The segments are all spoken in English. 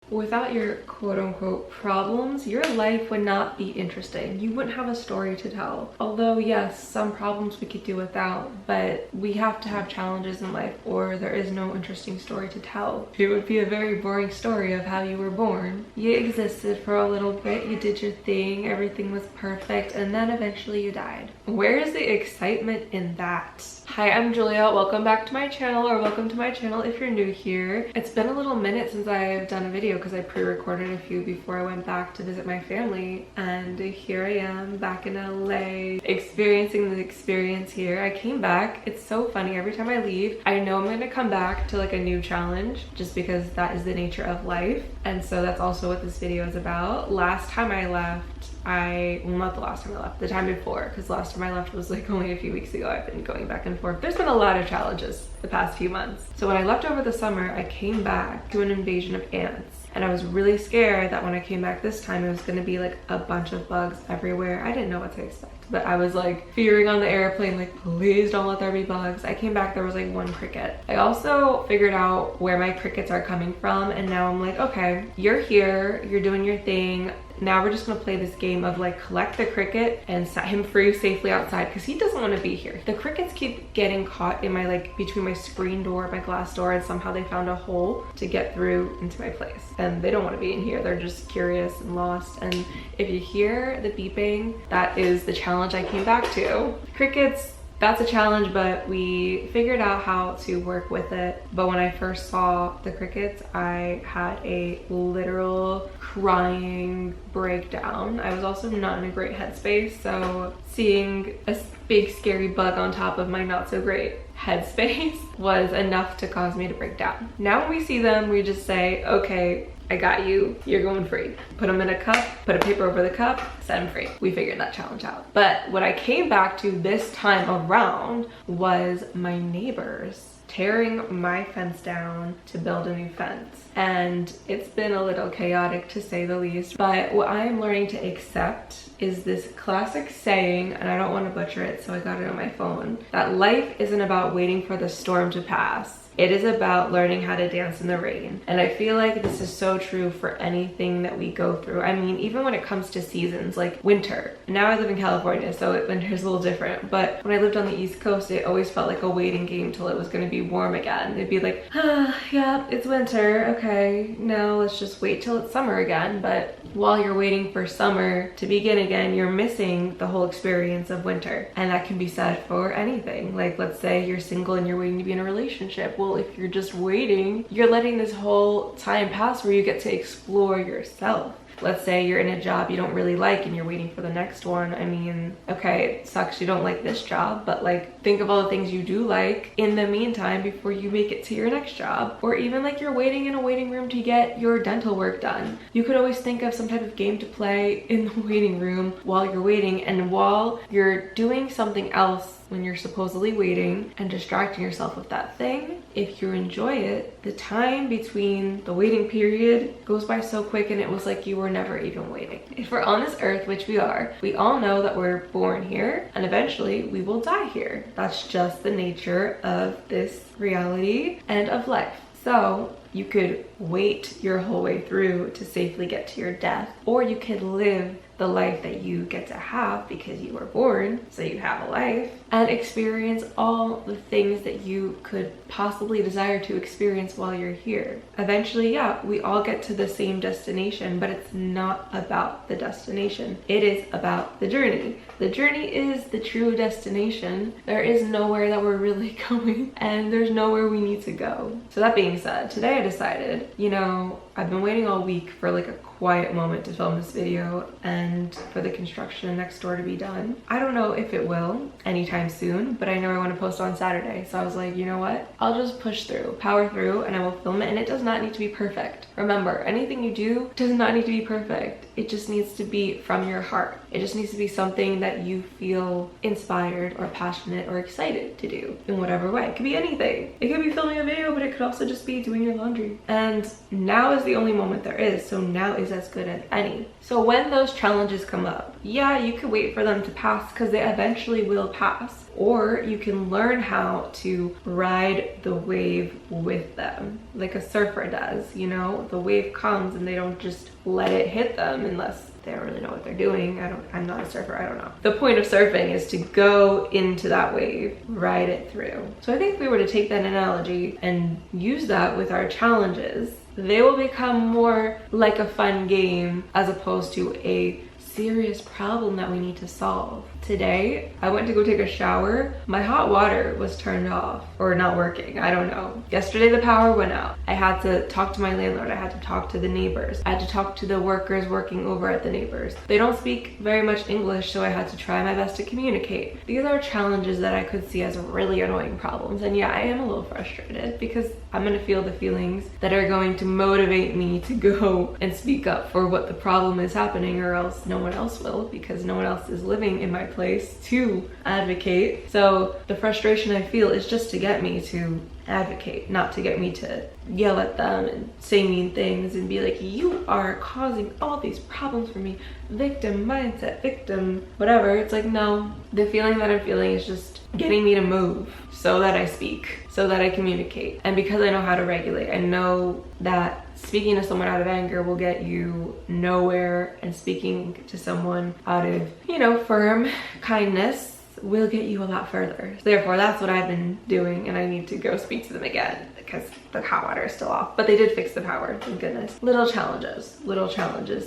Without your quote-unquote problems, your life would not be interesting. You wouldn't have a story to tell. Although yes, some problems we could do without, but we have to have challenges in life or there is no interesting story to tell. It would be a very boring story of how you were born. You existed for a little bit, you did your thing, everything was perfect, and then eventually you died. Where is the excitement in that? Hi, I'm Julia. Welcome back to my channel, or welcome to my channel if you're new here. It's been a little minute since I've done a video because I pre-recorded a few before I went back to visit my family, and here I am back in LA experiencing the experience here. I came back. It's so funny. Every time I leave, I know I'm going to come back to like a new challenge just because that is the nature of life. And so that's also what this video is about. Last time I left, well, not the last time I left, the time before, because last time I left was like only a few weeks ago. I've been going back and forth. There's been a lot of challenges the past few months. So when I left over the summer, I came back to an invasion of ants. And I was really scared that when I came back this time, it was gonna be like a bunch of bugs everywhere. I didn't know what to expect, but I was like fearing on the airplane, like, please don't let there be bugs. I came back, there was like one cricket. I also figured out where my crickets are coming from, and now I'm like, okay, you're here, you're doing your thing. Now we're just gonna play this game of like collect the cricket and set him free safely outside because he doesn't want to be here. The crickets keep getting caught in my like between my screen door, my glass door, and somehow they found a hole to get through into my place. And they don't want to be in here. They're just curious and lost. And if you hear the beeping, that is the challenge I came back to. Crickets, that's a challenge, but we figured out how to work with it. But when I first saw the crickets, I had a literal crying breakdown. I was also not in a great headspace, so seeing a big scary bug on top of my not so great headspace was enough to cause me to break down. Now when we see them, we just say, okay, I got you, you're going free. Put them in a cup, put a paper over the cup, set them free. We figured that challenge out. But what I came back to this time around was my neighbors tearing my fence down to build a new fence. And it's been a little chaotic to say the least, but what I am learning to accept is this classic saying, and I don't want to butcher it, so I got it on my phone, that life isn't about waiting for the storm to pass. It is about learning how to dance in the rain. And I feel like this is so true for anything that we go through. I mean, even when it comes to seasons like winter. Now I live in California, so winter's a little different. But when I lived on the East Coast, it always felt like a waiting game till it was gonna be warm again. It'd be like, yeah, it's winter. Okay, now let's just wait till it's summer again. But while you're waiting for summer to begin again, you're missing the whole experience of winter. And that can be said for anything. Like, let's say you're single and you're waiting to be in a relationship. Well, if you're just waiting, you're letting this whole time pass where you get to explore yourself. Let's say you're in a job you don't really like and you're waiting for the next one. I mean, okay, it sucks you don't like this job, but like think of all the things you do like in the meantime before you make it to your next job. Or even like you're waiting in a waiting room to get your dental work done. You could always think of some type of game to play in the waiting room while you're waiting, and while you're doing something else when you're supposedly waiting and distracting yourself with that thing, if you enjoy it, the time between the waiting period goes by so quick and it was like you were never even waiting. If we're on this earth, which we are, we all know that we're born here and eventually we will die here. That's just the nature of this reality and of life. So you could wait your whole way through to safely get to your death, or you could live the life that you get to have because you were born, so you have a life, and experience all the things that you could possibly desire to experience while you're here. Eventually, yeah, we all get to the same destination, but it's not about the destination. It is about the journey. The journey is the true destination. There is nowhere that we're really going, and there's nowhere we need to go. So that being said, today I decided, you know, I've been waiting all week for like a quiet moment to film this video and for the construction next door to be done. I don't know if it will anytime soon, but I know I want to post on Saturday. So I was like, you know what? I'll just push through, power through, and I will film it. And it does not need to be perfect. Remember, anything you do does not need to be perfect. It just needs to be from your heart. It just needs to be something that you feel inspired or passionate or excited to do in whatever way. It could be anything. It could be filming a video, but it could also just be doing your laundry. And now is the the only moment there is, so now is as good as any. So when those challenges come up, yeah, you could wait for them to pass because they eventually will pass. Or you can learn how to ride the wave with them, like a surfer does, you know? The wave comes and they don't just let it hit them unless they don't really know what they're doing. I'm not a surfer, I don't know. The point of surfing is to go into that wave, ride it through. So I think if we were to take that analogy and use that with our challenges, they will become more like a fun game as opposed to a serious problem that we need to solve. Today, I went to go take a shower. My hot water was turned off or not working. I don't know. Yesterday, the power went out. I had to talk to my landlord. I had to talk to the neighbors. I had to talk to the workers working over at the neighbors. They don't speak very much English, so I had to try my best to communicate. These are challenges that I could see as really annoying problems. And yeah, I am a little frustrated because I'm gonna feel the feelings that are going to motivate me to go and speak up for what the problem is happening, or else no one else will, because no one else is living in my place to advocate. So the frustration I feel is just to get me to advocate, not to get me to yell at them and say mean things and be like, you are causing all these problems for me, victim mindset, victim whatever. It's like, no, the feeling that I'm feeling is just getting me to move so that I speak, so that I communicate. And because I know how to regulate, I know that speaking to someone out of anger will get you nowhere, and speaking to someone out of, you know, firm kindness will get you a lot further. So therefore, that's what I've been doing, and I need to go speak to them again because the hot water is still off. But they did fix the power, thank goodness. Little challenges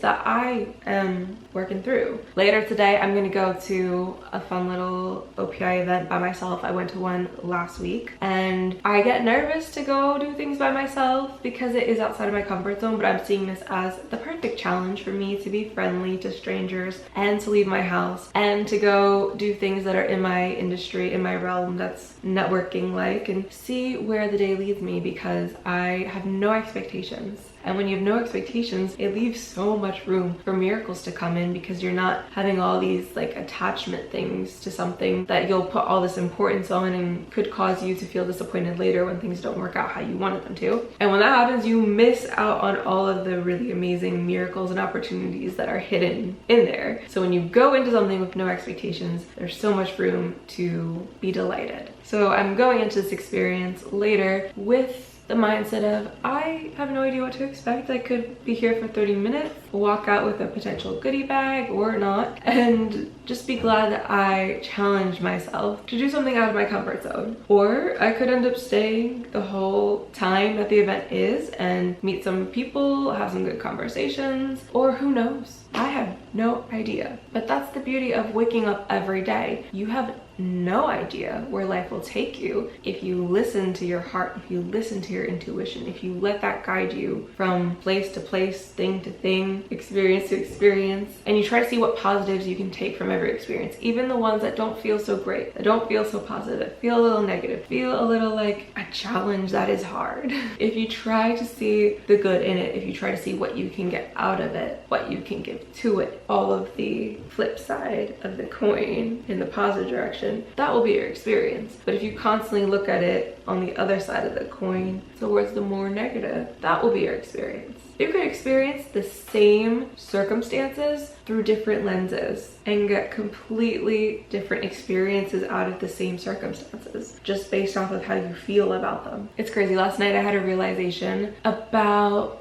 that I am working through. Later today, I'm gonna go to a fun little OPI event by myself. I went to one last week, and I get nervous to go do things by myself because it is outside of my comfort zone, but I'm seeing this as the perfect challenge for me to be friendly to strangers and to leave my house and to go do things that are in my industry, in my realm, that's networking like, and see where the day leads me, because I have no expectations. And when you have no expectations, it leaves so much room for miracles to come in, because you're not having all these like attachment things to something that you'll put all this importance on and could cause you to feel disappointed later when things don't work out how you wanted them to. And when that happens, you miss out on all of the really amazing miracles and opportunities that are hidden in there. So when you go into something with no expectations, there's so much room to be delighted. So I'm going into this experience later with the mindset of, I have no idea what to expect. I could be here for 30 minutes, walk out with a potential goodie bag or not, and just be glad that I challenged myself to do something out of my comfort zone. Or I could end up staying the whole time that the event is and meet some people, have some good conversations, or who knows? I have no idea. But that's the beauty of waking up every day. You have no idea where life will take you if you listen to your heart, if you listen to your intuition, if you let that guide you from place to place, thing to thing, experience to experience, and you try to see what positives you can take from every experience, even the ones that don't feel so great, that don't feel so positive, that feel a little negative, feel a little like a challenge that is hard. If you try to see the good in it, if you try to see what you can get out of it, what you can give to it, all of the flip side of the coin in the positive direction, that will be your experience. But if you constantly look at it on the other side of the coin, towards the more negative, that will be your experience. You could experience the same circumstances through different lenses and get completely different experiences out of the same circumstances, just based off of how you feel about them. It's crazy. Last night I had a realization about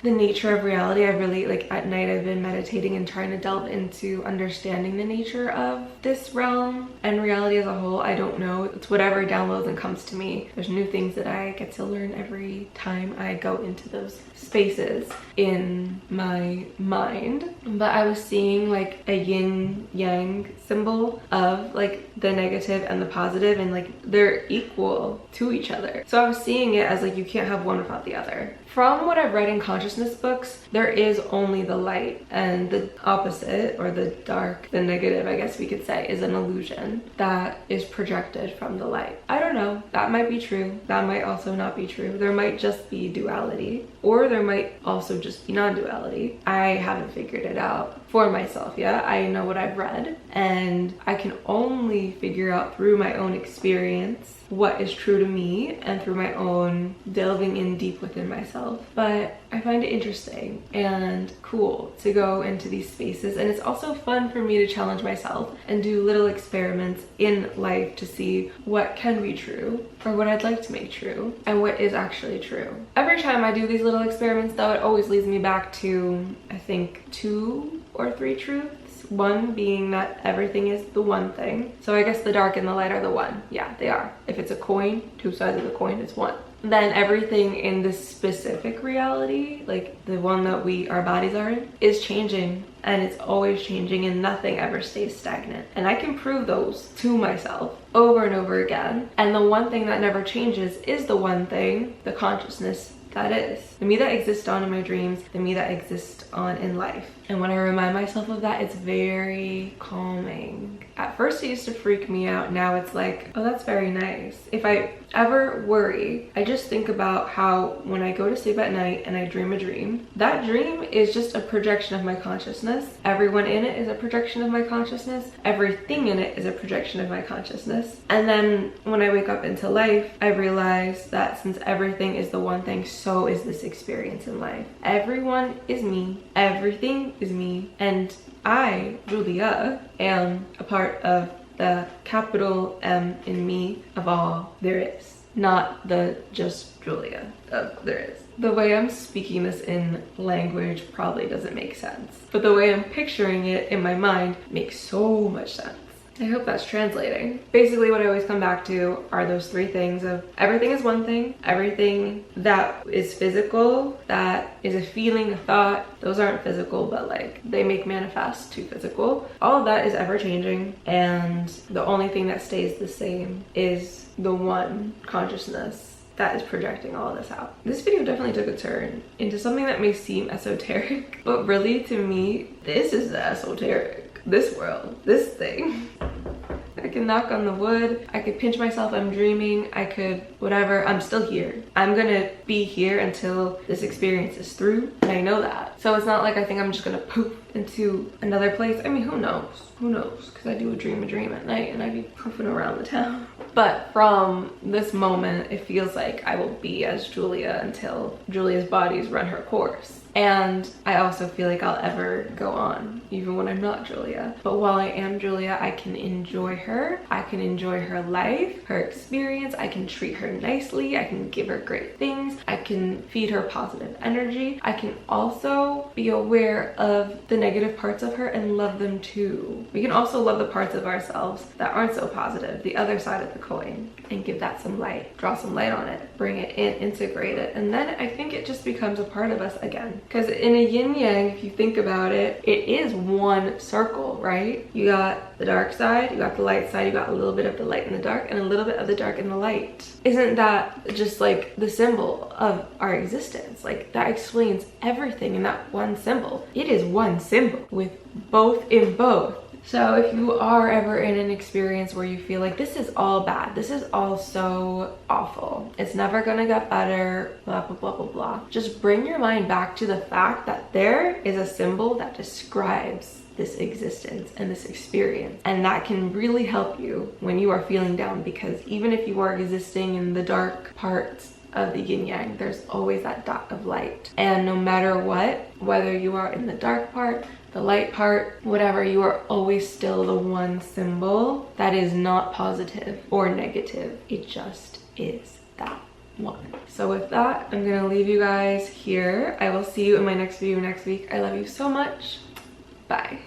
the nature of reality. I really, like, at night I've been meditating and trying to delve into understanding the nature of this realm and reality as a whole. I don't know, it's whatever downloads and comes to me. There's new things that I get to learn every time I go into those spaces in my mind. But I was seeing like a yin yang symbol of like the negative and the positive, and like they're equal to each other. So I was seeing it as like you can't have one without the other. From what I've read in consciousness books, there is only the light, and the opposite, or the dark, the negative, I guess we could say, is an illusion that is projected from the light. I don't know, that might be true, that might also not be true. There might just be duality, or there might also just be non-duality. duality. I haven't figured it out for myself yet. I know what I've read, and I can only figure out through my own experience what is true to me and through my own delving in deep within myself. But I find it interesting and cool to go into these spaces, and it's also fun for me to challenge myself and do little experiments in life to see what can be true or what I'd like to make true and what is actually true. Every time I do these little experiments though, it always leads me back to, I think, 2 or 3 truths. One being that everything is the one thing. So I guess the dark and the light are the one. Yeah, they are. If it's a coin, 2 sides of the coin is one. Then everything in this specific reality, like the one that our bodies are in, is changing, and it's always changing, and nothing ever stays stagnant. And I can prove those to myself over and over again. And the one thing that never changes is the one thing, the consciousness that is. The me that exists on in my dreams, the me that exists on in life. And when I remind myself of that, it's very calming. At first it used to freak me out. Now it's like, oh, that's very nice. If I ever worry, I just think about how when I go to sleep at night and I dream a dream, that dream is just a projection of my consciousness. Everyone in it is a projection of my consciousness. Everything in it is a projection of my consciousness. And then when I wake up into life, I realize that since everything is the one thing, so is this experience in life. Everyone is me. Everything is me. And I, Julia, am a part of the capital M in me of all there is. Not the just Julia of there is. The way I'm speaking this in language probably doesn't make sense, but the way I'm picturing it in my mind makes so much sense. I hope that's translating. Basically what I always come back to are those 3 things of everything is one thing, everything that is physical, that is a feeling, a thought, those aren't physical, but like they make manifest to physical. All of that is ever changing, and the only thing that stays the same is the one consciousness that is projecting all of this out. This video definitely took a turn into something that may seem esoteric, but really to me, this is the esoteric. This world, this thing. I can knock on the wood, I could pinch myself, I'm dreaming, I could whatever, I'm still here. I'm gonna be here until this experience is through, and I know that. So it's not like I think I'm just gonna poof into another place. I mean, who knows? Who knows? Because I do a dream at night and I be poofing around the town. But from this moment, it feels like I will be as Julia until Julia's body's run her course. And I also feel like I'll ever go on, even when I'm not Julia. But while I am Julia, I can enjoy her. I can enjoy her life, her experience. I can treat her nicely. I can give her great things. I can feed her positive energy. I can also be aware of the negative parts of her and love them too. We can also love the parts of ourselves that aren't so positive, the other side of the coin, and give that some light. Draw some light on it. Bring it in, integrate it. And then I think it just becomes a part of us again. Because in a yin yang, if you think about it, it is one circle, right? You got the dark side, you got the light side, you got a little bit of the light and the dark, and a little bit of the dark and the light. Isn't that just like the symbol of our existence? Like that explains everything in that one symbol. It is one symbol with both in both. So if you are ever in an experience where you feel like this is all bad, this is all so awful, it's never gonna get better, blah, blah, blah, blah, blah. Just bring your mind back to the fact that there is a symbol that describes this existence and this experience. And that can really help you when you are feeling down, because even if you are existing in the dark parts of the yin yang, there's always that dot of light. And no matter what, whether you are in the dark part, the light part, whatever, you are always still the one symbol that is not positive or negative. It just is that one. So with that, I'm gonna leave you guys here. I will see you in my next video next week. I love you so much. Bye.